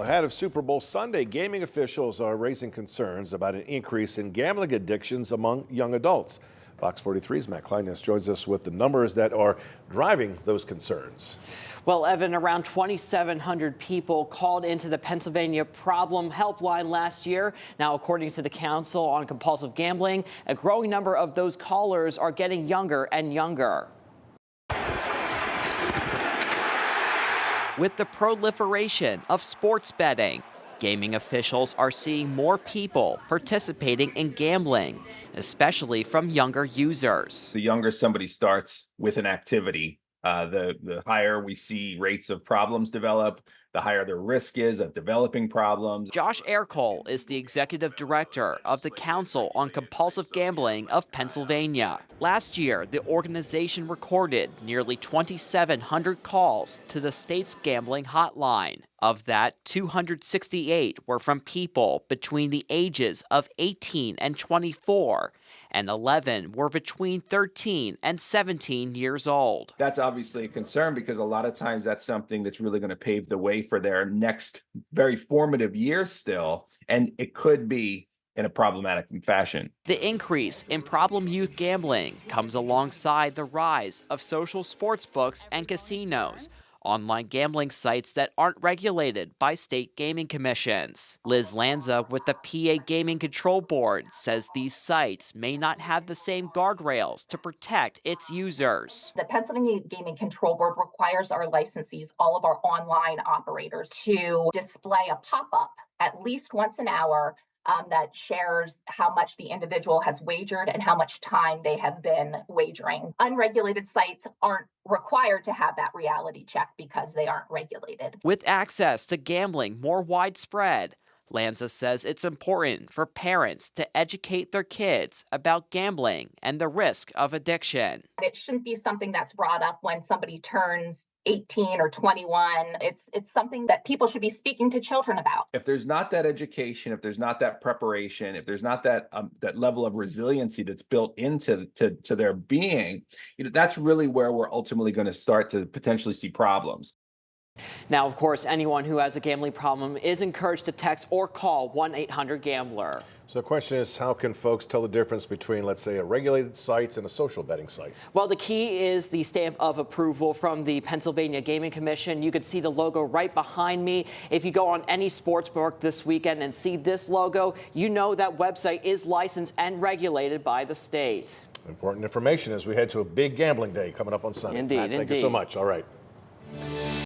Ahead of Super Bowl Sunday, gaming officials are raising concerns about an increase in gambling addictions among young adults. Fox 43's Matt Kleiness joins us with the numbers that are driving those concerns. Well, Evan, around 2,700 people called into the Pennsylvania Problem Helpline last year. Now, according to the Council on Compulsive Gambling, a growing number of those callers are getting younger and younger. With the proliferation of sports betting, gaming officials are seeing more people participating in gambling, especially from younger users. The younger somebody starts with an activity, the higher we see rates of problems develop, the higher the risk is of developing problems. Josh Ercole is the executive director of the Council on Compulsive Gambling of Pennsylvania. Last year, the organization recorded nearly 2,700 calls to the state's gambling hotline. Of that, 268 were from people between the ages of 18 and 24, and 11 were between 13 and 17 years old. That's obviously a concern because a lot of times that's something that's really going to pave the way for their next very formative years still, and it could be in a problematic fashion. The increase in problem youth gambling comes alongside the rise of social sports books and casinos, online gambling sites that aren't regulated by state gaming commissions. Liz Lanza with the PA Gaming Control Board says these sites may not have the same guardrails to protect its users. The Pennsylvania Gaming Control Board requires our licensees, all of our online operators, to display a pop-up at least once an hour that shares how much the individual has wagered and how much time they have been wagering. Unregulated sites aren't required to have that reality check because they aren't regulated. With access to gambling more widespread, Lanza says it's important for parents to educate their kids about gambling and the risk of addiction. It shouldn't be something that's brought up when somebody turns 18 or 21. It's something that people should be speaking to children about. If there's not that education, if there's not that preparation, if there's not that level of resiliency that's built into their being, that's really where we're ultimately going to start to potentially see problems. Now, of course, anyone who has a gambling problem is encouraged to text or call 1-800-GAMBLER. So the question is, how can folks tell the difference between, let's say, a regulated site and a social betting site? Well, the key is the stamp of approval from the Pennsylvania Gaming Commission. You can see the logo right behind me. If you go on any sports book this weekend and see this logo, you know that website is licensed and regulated by the state. Important information as we head to a big gambling day coming up on Sunday. Indeed, Matt, thank you so much. All right.